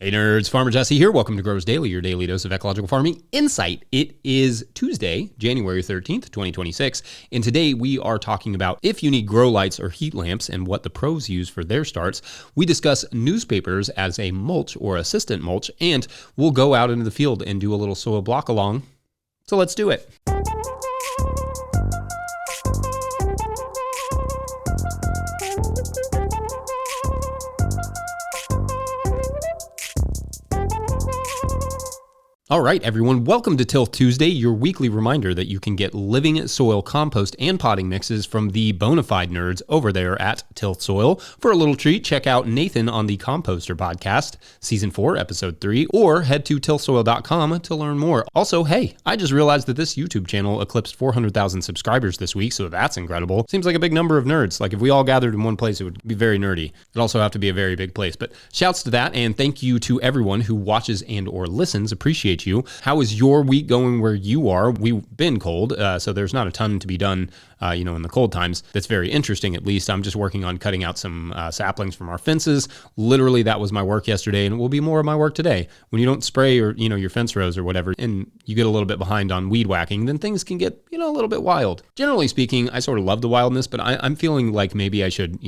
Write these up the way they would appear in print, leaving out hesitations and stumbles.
Hey nerds, Farmer Jesse here. Welcome to Growers Daily, your daily dose of ecological farming insight. It is Tuesday, January 13th, 2026, and today we are talking about if you need grow lights or heat lamps and what the pros use for their starts. We discuss newspapers as a mulch or assistant mulch, and we'll go out into the field and do a little soil block along. So let's do it. All right, everyone, welcome to Till Tuesday, your weekly reminder that you can get living soil compost and potting mixes from the bona fide nerds over there at Till Soil. For a little treat, check out Nathan on the Composter podcast, Season 4, Episode 3, or head to tillsoil.com to learn more. Also, hey, I just realized that this YouTube channel eclipsed 400,000 subscribers this week, so that's incredible. Seems like a big number of nerds. Like, if we all gathered in one place, it would be very nerdy. It'd also have to be a very big place. But shouts to that, and thank you to everyone who watches and or listens. Appreciate you. How is your week going where you are? We've been cold, so there's not a ton to be done, in the cold times. That's very interesting, at least. I'm just working on cutting out some saplings from our fences. Literally, that was my work yesterday, and it will be more of my work today. When you don't spray or, your fence rows or whatever, and you get a little bit behind on weed whacking, then things can get, a little bit wild. Generally speaking, I sort of love the wildness, but I'm feeling like maybe I should,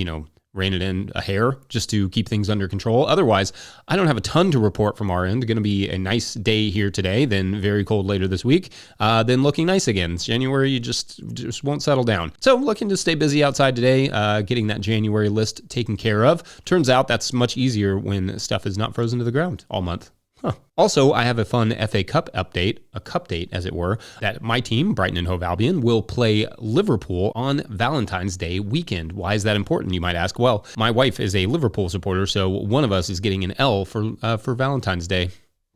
rein it in a hair just to keep things under control. Otherwise, I don't have a ton to report from our end. Going to be a nice day here today, then very cold later this week, then looking nice again. January just won't settle down. So looking to stay busy outside today, getting that January list taken care of. Turns out that's much easier when stuff is not frozen to the ground all month. Also, I have a fun FA Cup update, a cup date as it were, that my team, Brighton and Hove Albion, will play Liverpool on Valentine's Day weekend. Why is that important, you might ask? Well, my wife is a Liverpool supporter, so one of us is getting an L for Valentine's Day.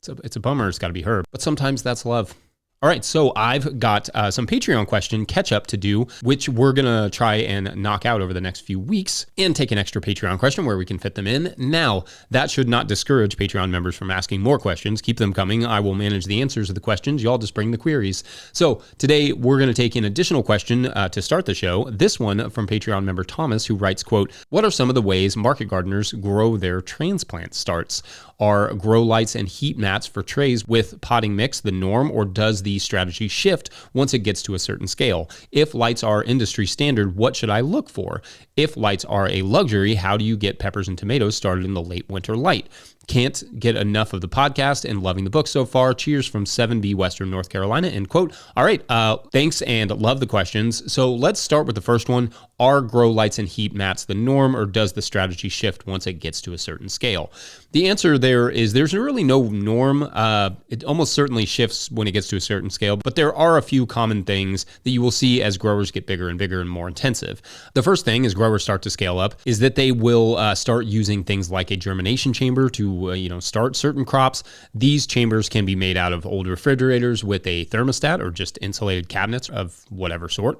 It's a bummer, it's got to be her, but sometimes that's love. All right, so I've got some Patreon question catch-up to do, which we're going to try and knock out over the next few weeks and take an extra Patreon question where we can fit them in. Now, that should not discourage Patreon members from asking more questions. Keep them coming. I will manage the answers to the questions. Y'all just bring the queries. So today, we're going to take an additional question to start the show. This one from Patreon member Thomas, who writes, quote, "What are some of the ways market gardeners grow their transplant starts? Are grow lights and heat mats for trays with potting mix the norm, or does the strategy shift once it gets to a certain scale? If lights are industry standard, what should I look for? If lights are a luxury, how do you get peppers and tomatoes started in the late winter light? Can't get enough of the podcast and loving the book so far. Cheers from 7B, Western North Carolina," end quote. All right, thanks and love the questions. So let's start with the first one. Are grow lights and heat mats the norm, or does the strategy shift once it gets to a certain scale? The answer there is there's really no norm. It almost certainly shifts when it gets to a certain scale, but there are a few common things that you will see as growers get bigger and bigger and more intensive. The first thing as growers start to scale up is that they will start using things like a germination chamber to start certain crops. These chambers can be made out of old refrigerators with a thermostat or just insulated cabinets of whatever sort.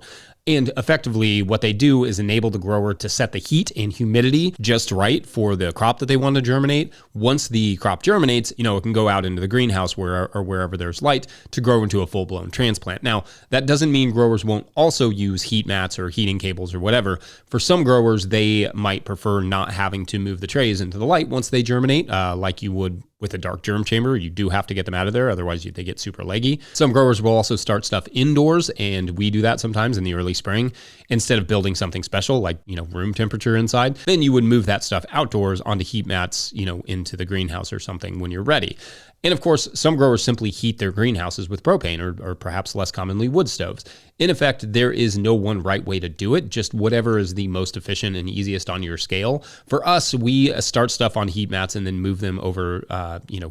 And effectively, what they do is enable the grower to set the heat and humidity just right for the crop that they want to germinate. Once the crop germinates, it can go out into the greenhouse or wherever there's light to grow into a full-blown transplant. Now, that doesn't mean growers won't also use heat mats or heating cables or whatever. For some growers, they might prefer not having to move the trays into the light once they germinate, like you would with a dark germ chamber. You do have to get them out of there, otherwise they get super leggy. Some growers will also start stuff indoors, and we do that sometimes in the early spring. Instead of building something special like, room temperature inside, then you would move that stuff outdoors onto heat mats, into the greenhouse or something when you're ready. And of course, some growers simply heat their greenhouses with propane or perhaps less commonly wood stoves. In effect, there is no one right way to do it, just whatever is the most efficient and easiest on your scale. For us, we start stuff on heat mats and then move them over,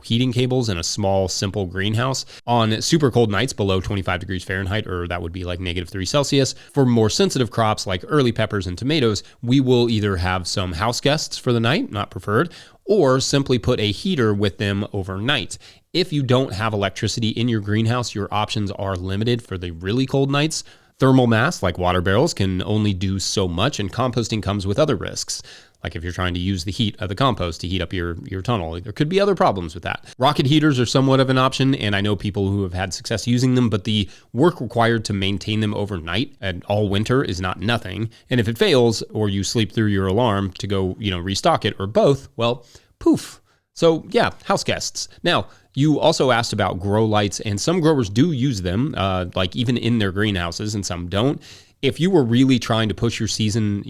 heating cables in a small, simple greenhouse on super cold nights below 25 degrees Fahrenheit, or that would be like -3 Celsius. For more sensitive crops like early peppers and tomatoes, we will either have some house guests for the night, not preferred, or simply put a heater with them overnight. If you don't have electricity in your greenhouse, your options are limited for the really cold nights. Thermal mass, like water barrels, can only do so much, and composting comes with other risks. Like if you're trying to use the heat of the compost to heat up your tunnel, there could be other problems with that. Rocket heaters are somewhat of an option, and I know people who have had success using them, but the work required to maintain them overnight and all winter is not nothing. And if it fails, or you sleep through your alarm to go, restock it, or both, well, poof. So yeah, house guests. Now, you also asked about grow lights, and some growers do use them, like even in their greenhouses, and some don't. If you were really trying to push your season,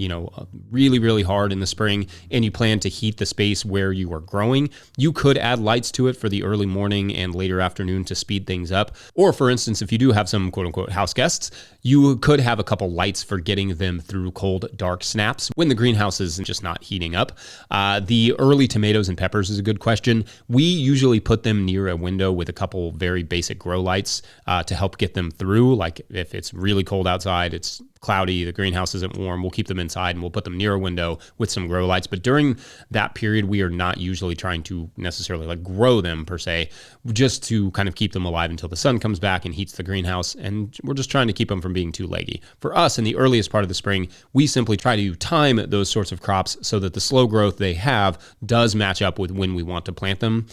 really, really hard in the spring, and you plan to heat the space where you are growing, you could add lights to it for the early morning and later afternoon to speed things up. Or for instance, if you do have some quote unquote house guests, you could have a couple lights for getting them through cold, dark snaps when the greenhouse is just not heating up. The early tomatoes and peppers is a good question. We usually put them near a window with a couple very basic grow lights to help get them through. Like if it's really cold outside, it's cloudy, the greenhouse isn't warm, we'll keep them inside and we'll put them near a window with some grow lights. But during that period, we are not usually trying to necessarily like grow them per se, just to kind of keep them alive until the sun comes back and heats the greenhouse. And we're just trying to keep them from being too leggy. For us, in the earliest part of the spring, we simply try to time those sorts of crops so that the slow growth they have does match up with when we want to plant them.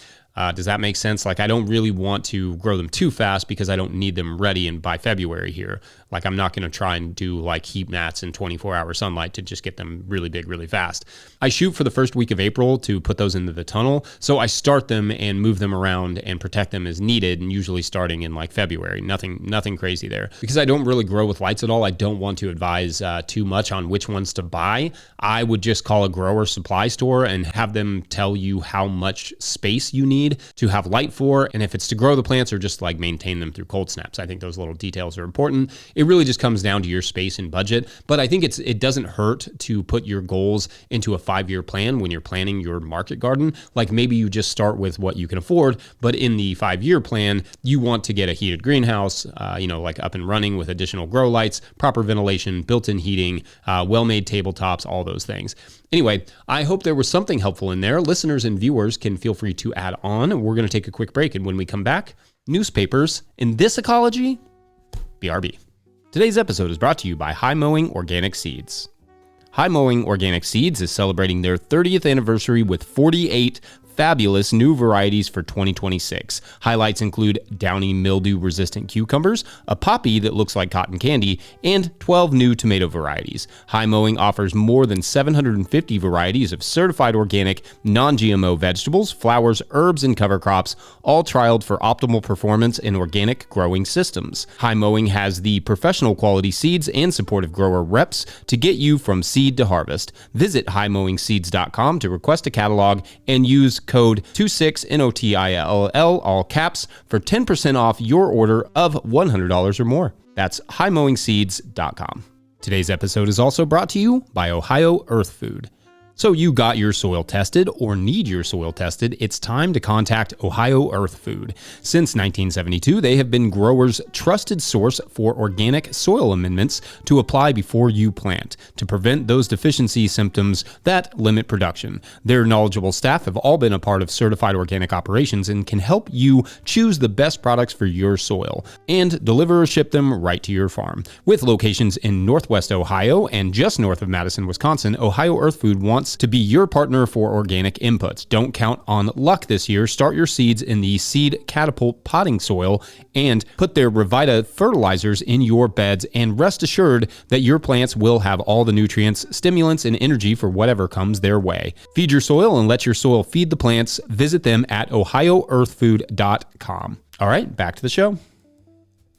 Does that make sense? Like, I don't really want to grow them too fast because I don't need them ready by February here. Like, I'm not going to try and do like heat mats in 24-hour sunlight to just get them really big, really fast. I shoot for the first week of April to put those into the tunnel. So I start them and move them around and protect them as needed, and usually starting in like February. Nothing crazy there. Because I don't really grow with lights at all, I don't want to advise too much on which ones to buy. I would just call a grower supply store and have them tell you how much space you need to have light for, and if it's to grow the plants or just like maintain them through cold snaps. I think those little details are important. It really just comes down to your space and budget, but I think it doesn't hurt to put your goals into a 5-year plan when you're planning your market garden. Like maybe you just start with what you can afford, but in the 5-year plan, you want to get a heated greenhouse, like up and running with additional grow lights, proper ventilation, built-in heating, well-made tabletops, all those things. Anyway, I hope there was something helpful in there. Listeners and viewers can feel free to add on. We're going to take a quick break, and when we come back, newspapers in this ecology, BRB. Today's episode is brought to you by High Mowing Organic Seeds. High Mowing Organic Seeds is celebrating their 30th anniversary with 48 fabulous new varieties for 2026. Highlights include downy mildew-resistant cucumbers, a poppy that looks like cotton candy, and 12 new tomato varieties. High Mowing offers more than 750 varieties of certified organic, non-GMO vegetables, flowers, herbs, and cover crops, all trialed for optimal performance in organic growing systems. High Mowing has the professional quality seeds and supportive grower reps to get you from seed to harvest. Visit highmowingseeds.com to request a catalog and use code 26NOTILL, all caps, for 10% off your order of $100 or more. That's highmowingseeds.com. Today's episode is also brought to you by Ohio Earth Food. So you got your soil tested or need your soil tested, it's time to contact Ohio Earth Food. Since 1972, they have been growers' trusted source for organic soil amendments to apply before you plant to prevent those deficiency symptoms that limit production. Their knowledgeable staff have all been a part of certified organic operations and can help you choose the best products for your soil and deliver or ship them right to your farm. With locations in Northwest Ohio and just north of Madison, Wisconsin, Ohio Earth Food wants to be your partner for organic inputs. Don't count on luck this year. Start your seeds in the Seed Catapult potting soil and put their Revita fertilizers in your beds, and rest assured that your plants will have all the nutrients, stimulants, and energy for whatever comes their way. Feed your soil and let your soil feed the plants. Visit them at ohioearthfood.com. All right, back to the show.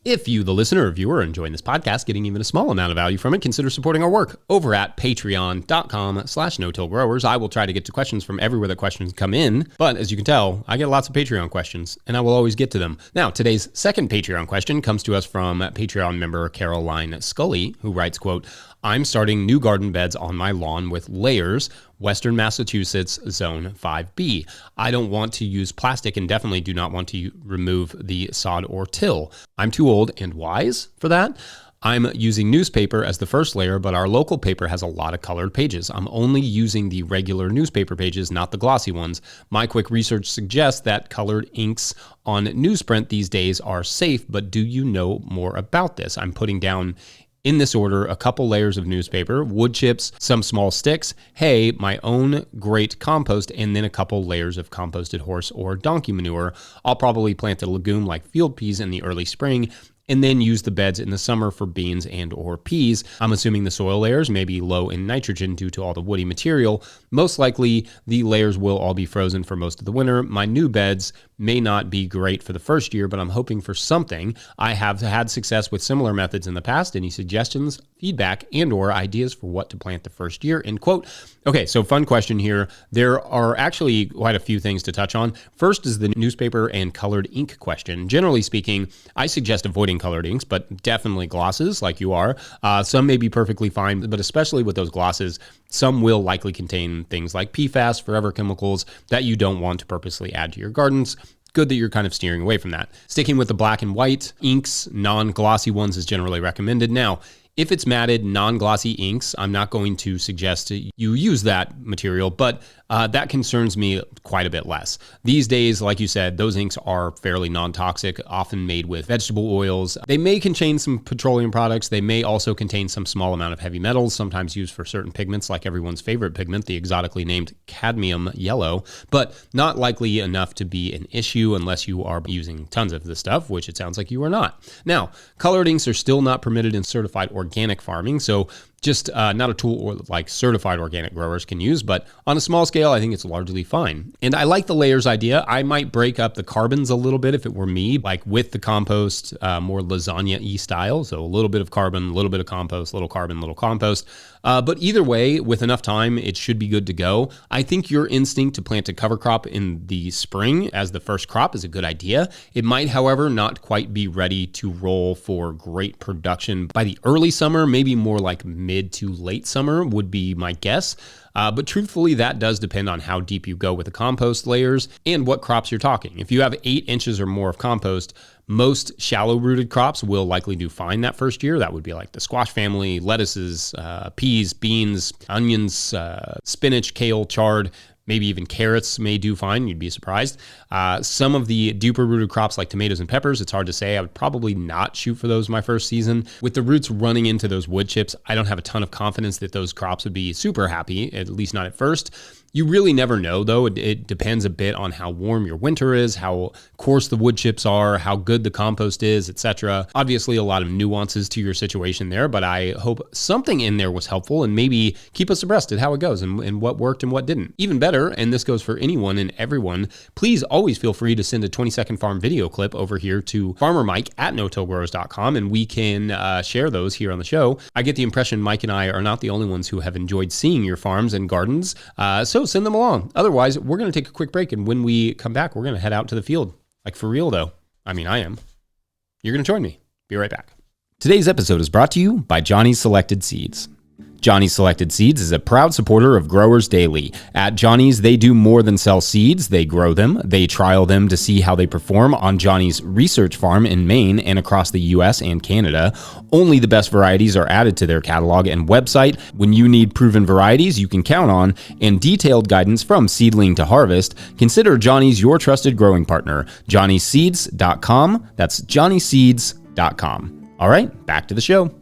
If you, the listener or viewer, are enjoying this podcast, getting even a small amount of value from it, consider supporting our work over at patreon.com/no-till-growers. I will try to get to questions from everywhere that questions come in, but as you can tell, I get lots of Patreon questions, and I will always get to them. Now, today's second Patreon question comes to us from Patreon member Caroline Scully, who writes, quote, I'm starting new garden beds on my lawn with layers, Western Massachusetts, Zone 5B. I don't want to use plastic and definitely do not want to remove the sod or till. I'm too old and wise for that. I'm using newspaper as the first layer, but our local paper has a lot of colored pages. I'm only using the regular newspaper pages, not the glossy ones. My quick research suggests that colored inks on newsprint these days are safe, but do you know more about this? I'm putting down in this order a couple layers of newspaper, wood chips, some small sticks, hay, my own great compost, and then a couple layers of composted horse or donkey manure. I'll probably plant a legume like field peas in the early spring and then use the beds in the summer for beans and or peas. I'm assuming the soil layers may be low in nitrogen due to all the woody material. Most likely, the layers will all be frozen for most of the winter. My new beds may not be great for the first year, but I'm hoping for something. I have had success with similar methods in the past. Any suggestions, feedback, and or ideas for what to plant the first year? End quote. Okay, so fun question here. There are actually quite a few things to touch on. First is the newspaper and colored ink question. Generally speaking, I suggest avoiding colored inks, but definitely glosses like you are. Some may be perfectly fine, but especially with those glosses, some will likely contain things like PFAS, forever chemicals that you don't want to purposely add to your gardens. Good that you're kind of steering away from that. Sticking with the black and white inks, non-glossy ones is generally recommended. Now, if it's matted, non-glossy inks, I'm not going to suggest you use that material, but that concerns me quite a bit less. These days, like you said, those inks are fairly non-toxic, often made with vegetable oils. They may contain some petroleum products. They may also contain some small amount of heavy metals, sometimes used for certain pigments, like everyone's favorite pigment, the exotically named cadmium yellow, but not likely enough to be an issue unless you are using tons of this stuff, which it sounds like you are not. Now, colored inks are still not permitted in certified organic farming, so just not a tool like certified organic growers can use, but on a small scale, I think it's largely fine. And I like the layers idea. I might break up the carbons a little bit if it were me, like with the compost, more lasagna-y style. So a little bit of carbon, a little bit of compost, little carbon, little compost. But either way, with enough time, it should be good to go. I think your instinct to plant a cover crop in the spring as the first crop is a good idea. It might, however, not quite be ready to roll for great production by the early summer, maybe more like mid to late summer would be my guess. But truthfully, that does depend on how deep you go with the compost layers and what crops you're talking. If you have 8 inches or more of compost, most shallow rooted crops will likely do fine that first year. That would be like the squash family, lettuces, peas, beans, onions, spinach, kale, chard. Maybe even carrots may do fine. You'd be surprised. Some of the deeper rooted crops like tomatoes and peppers, it's hard to say. I would probably not shoot for those my first season. With the roots running into those wood chips, I don't have a ton of confidence that those crops would be super happy, at least not at first. You really never know, though. It depends a bit on how warm your winter is, how coarse the wood chips are, how good the compost is, etc. Obviously, a lot of nuances to your situation there, but I hope something in there was helpful and maybe keep us abreast at how it goes and what worked and what didn't. Even better, and this goes for anyone and everyone, please always feel free to send a 20-second farm video clip over here to farmermike@notillgrowers.com, and we can share those here on the show. I get the impression Mike and I are not the only ones who have enjoyed seeing your farms and gardens, so send them along. Otherwise, we're going to take a quick break, and when we come back, we're going to head out to the field. Like for real, though. I mean, I am. You're going to join me. Be right back. Today's episode is brought to you by Johnny's Selected Seeds. Johnny's Selected Seeds is a proud supporter of Growers Daily. At Johnny's, they do more than sell seeds. They grow them. They trial them to see how they perform on Johnny's research farm in Maine and across the U.S. and Canada. Only the best varieties are added to their catalog and website. When you need proven varieties you can count on and detailed guidance from seedling to harvest, consider Johnny's your trusted growing partner. JohnnySeeds.com. That's JohnnySeeds.com. All right, back to the show.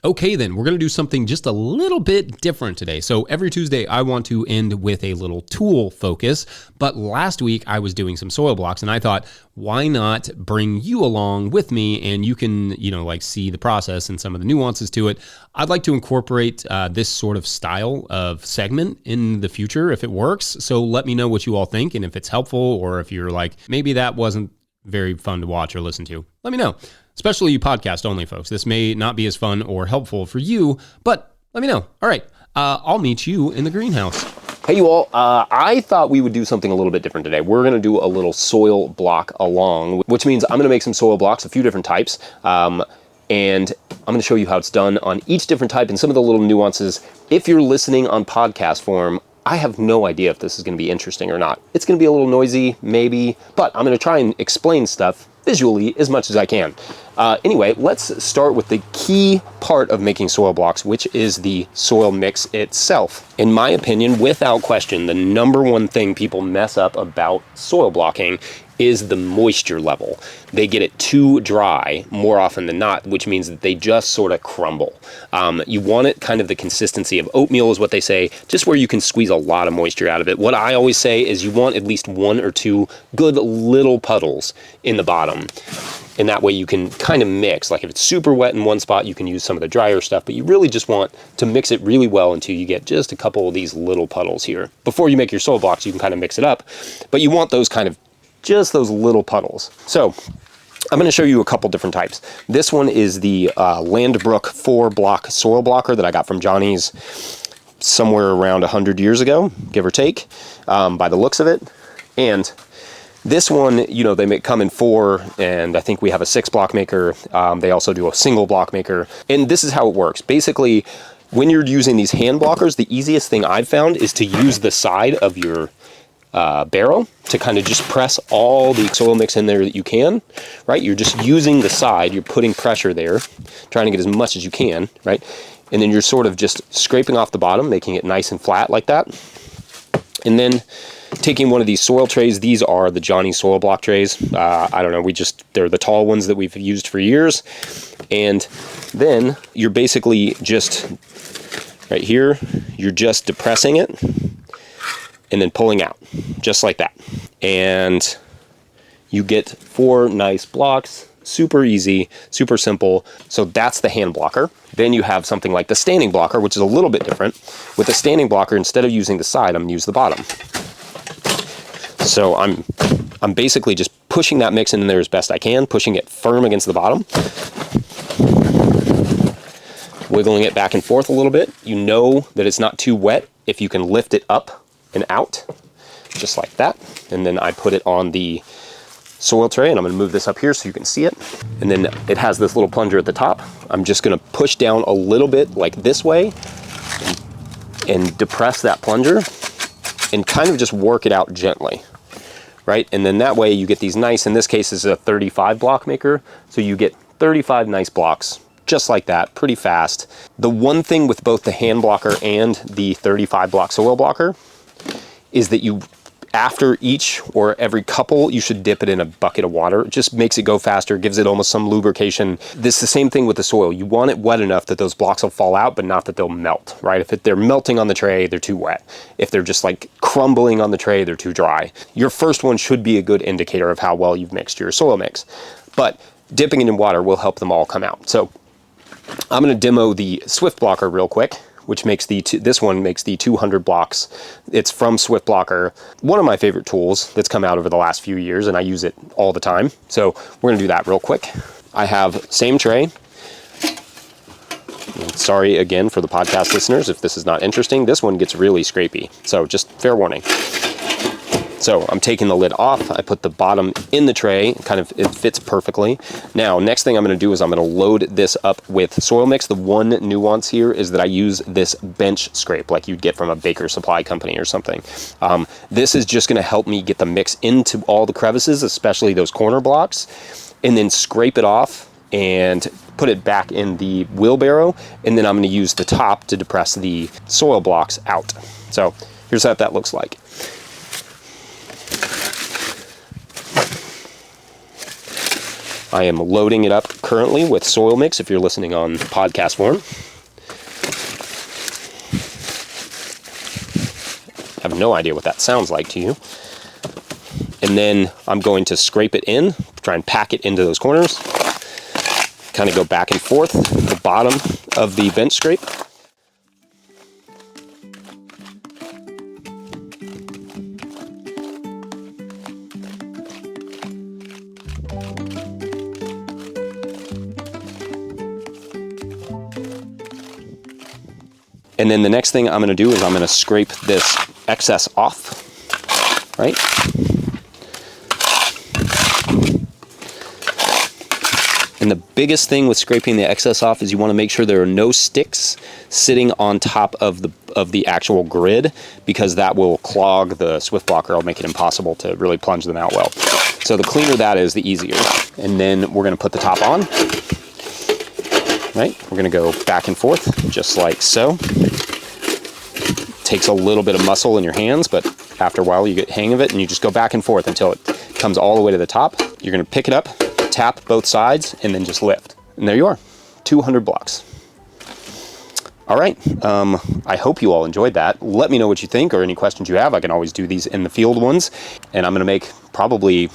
Okay, then we're going to do something just a little bit different today. So every Tuesday, I want to end with a little tool focus. But last week, I was doing some soil blocks, and I thought, why not bring you along with me, and you can, like see the process and some of the nuances to it. I'd like to incorporate this sort of style of segment in the future if it works. So let me know what you all think, and if it's helpful, or if you're like, maybe that wasn't very fun to watch or listen to. Let me know. Especially you podcast only folks. This may not be as fun or helpful for you, but let me know. All right, I'll meet you in the greenhouse. Hey, you all. I thought we would do something a little bit different today. We're going to do a little soil block along, which means I'm going to make some soil blocks, a few different types, and I'm going to show you how it's done on each different type and some of the little nuances. If you're listening on podcast form, I have no idea if this is going to be interesting or not. It's going to be a little noisy, maybe, but I'm going to try and explain stuff visually as much as I can. Anyway, let's start with the key part of making soil blocks, which is the soil mix itself. In my opinion, without question, the number one thing people mess up about soil blocking is the moisture level. They get it too dry more often than not, which means that they just sort of crumble. You want it kind of the consistency of oatmeal is what they say, just where you can squeeze a lot of moisture out of it. What I always say is you want at least 1 or 2 good little puddles in the bottom. bottom. And that way you can kind of mix. Like if it's super wet in one spot, you can use some of the drier stuff, but you really just want to mix it really well until you get just a couple of these little puddles here. Before you make your soil blocks, you can kind of mix it up, but you want those kind of, just those little puddles. So I'm going to show you a couple different types. This one is the Lundberg 4-block soil blocker that I got from Johnny's somewhere around 100 years ago, give or take, by the looks of it. And this one, you know, they come in 4, and I think we have a 6-block maker. They also do a single block maker. And this is how it works. Basically, when you're using these hand blockers, the easiest thing I've found is to use the side of your barrel to kind of just press all the soil mix in there that you can, right? You're just using the side, you're putting pressure there, trying to get as much as you can, right? And then you're sort of just scraping off the bottom, making it nice and flat like that. And then taking one of these soil trays, these are the Johnny soil block trays. I don't know, they're the tall ones that we've used for years. And then you're basically just, right here, you're just depressing it and then pulling out, just like that. And you get 4 nice blocks, super easy, super simple. So that's the hand blocker. Then you have something like the standing blocker, which is a little bit different. With the standing blocker, instead of using the side, I'm gonna use the bottom. So I'm basically just pushing that mix in there as best I can, pushing it firm against the bottom, wiggling it back and forth a little bit. You know that it's not too wet if you can lift it up and out, just like that. And then I put it on the soil tray, and I'm gonna move this up here so you can see it. And then it has this little plunger at the top. I'm just gonna push down a little bit like this way and depress that plunger and kind of just work it out gently, right? And then that way you get these nice, in this case is a 35 block maker, so you get 35 nice blocks, just like that, pretty fast. The one thing with both the hand blocker and the 35 block soil blocker is that you, after each or every couple, you should dip it in a bucket of water. It just makes it go faster, gives it almost some lubrication. This is the same thing with the soil. You want it wet enough that those blocks will fall out, but not that they'll melt, right? If they're melting on the tray, they're too wet. If they're just like crumbling on the tray, they're too dry. Your first one should be a good indicator of how well you've mixed your soil mix. But dipping it in water will help them all come out. So I'm gonna demo the Swift blocker real quick, which makes this one makes the 200 blocks. It's from Swift Blocker, one of my favorite tools that's come out over the last few years, and I use it all the time. So we're gonna do that real quick. I have same tray. Sorry again for the podcast listeners if this is not interesting. This one gets really scrapey, so just fair warning. So I'm taking the lid off. I put the bottom in the tray, it fits perfectly. Now, next thing I'm gonna do is I'm gonna load this up with soil mix. The one nuance here is that I use this bench scrape like you'd get from a Baker Supply company or something. This is just gonna help me get the mix into all the crevices, especially those corner blocks, and then scrape it off and put it back in the wheelbarrow. And then I'm gonna use the top to depress the soil blocks out. So here's what that looks like. I am loading it up currently with soil mix if you're listening on podcast form. I have no idea what that sounds like to you. And then I'm going to scrape it in, try and pack it into those corners, kind of go back and forth the bottom of the bench scrape. And then the next thing I'm gonna do is I'm gonna scrape this excess off, right? And the biggest thing with scraping the excess off is you wanna make sure there are no sticks sitting on top of the actual grid, because that will clog the Swift blocker. It'll make it impossible to really plunge them out well. So the cleaner that is, the easier. And then we're gonna put the top on. Right? We're gonna go back and forth, just like so. Takes a little bit of muscle in your hands, but after a while you get hang of it and you just go back and forth until it comes all the way to the top. You're gonna pick it up, tap both sides, and then just lift. And there you are, 200 blocks. All right, I hope you all enjoyed that. Let me know what you think or any questions you have. I can always do these in the field ones, and I'm gonna make probably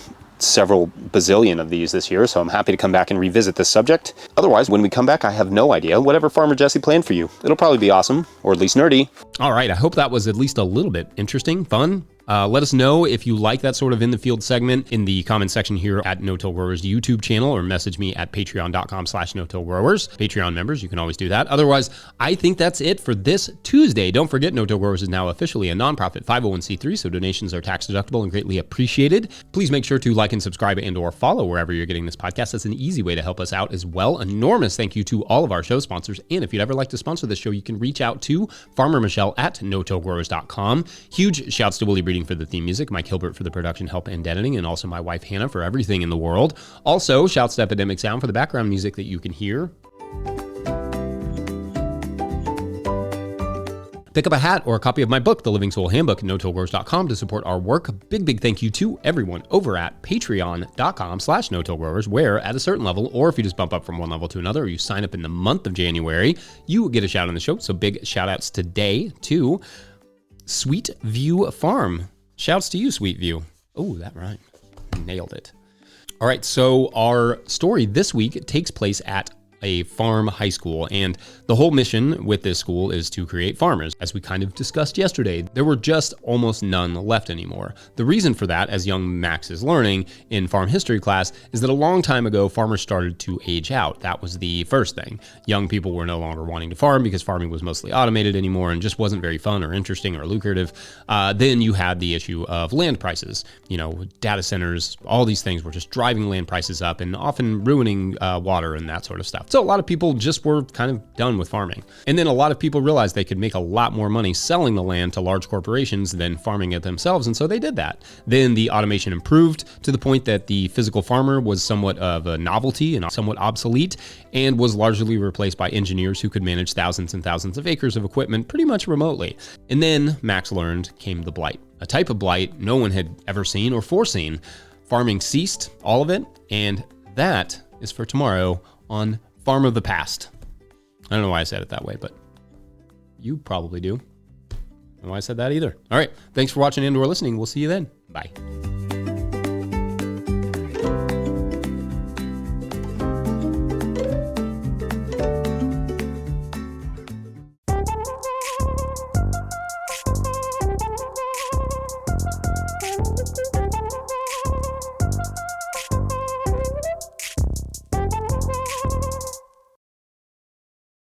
several bazillion of these this year, so I'm happy to come back and revisit this subject. Otherwise, when we come back, I have no idea. Whatever Farmer Jesse planned for you. It'll probably be awesome, or at least nerdy. All right, I hope that was at least a little bit interesting, fun. Let us know if you like that sort of in the field segment in the comment section here at No Till Growers YouTube channel, or message me at patreon.com/no-till-growers. Patreon members, you can always do that. Otherwise, I think that's it for this Tuesday. Don't forget, No Till Growers is now officially a nonprofit 501c3, so donations are tax deductible and greatly appreciated. Please make sure to like and subscribe and or follow wherever you're getting this podcast. That's an easy way to help us out as well. Enormous thank you to all of our show sponsors. And if you'd ever like to sponsor this show, you can reach out to Farmer Michelle at no-tillgrowers.com. Huge shouts to Willie Breeding for the theme music, Mike Hilbert for the production help and editing, and also my wife Hannah for everything in the world. Also, shouts to Epidemic Sound for the background music that you can hear. Pick up a hat or a copy of my book, The Living Soil Handbook, at no-tillgrowers.com to support our work. Big thank you to everyone over at patreon.com/no-tillgrowers, where at a certain level, or if you just bump up from one level to another, or you sign up in the month of January, you get a shout on the show. So big shout outs today to Sweet View Farm. Shouts to you, Sweet View. Oh, that rhymed. Nailed it. All right, so our story this week takes place at a farm high school, and the whole mission with this school is to create farmers. As we kind of discussed yesterday, there were just almost none left anymore. The reason for that, as young Max is learning in farm history class, is that a long time ago, farmers started to age out. That was the first thing. Young people were no longer wanting to farm because farming was mostly automated anymore and just wasn't very fun or interesting or lucrative. Then you had the issue of land prices. You know, data centers, all these things were just driving land prices up and often ruining water and that sort of stuff. So a lot of people just were kind of done with farming. And then a lot of people realized they could make a lot more money selling the land to large corporations than farming it themselves, and so they did that. Then the automation improved to the point that the physical farmer was somewhat of a novelty and somewhat obsolete, and was largely replaced by engineers who could manage thousands and thousands of acres of equipment pretty much remotely. And then, Max learned, came the blight. A type of blight no one had ever seen or foreseen. Farming ceased, all of it, and that is for tomorrow on Farm of the Past. I don't know why I said it that way, but you probably do. I don't know why I said that either. All right. Thanks for watching and or listening. We'll see you then. Bye.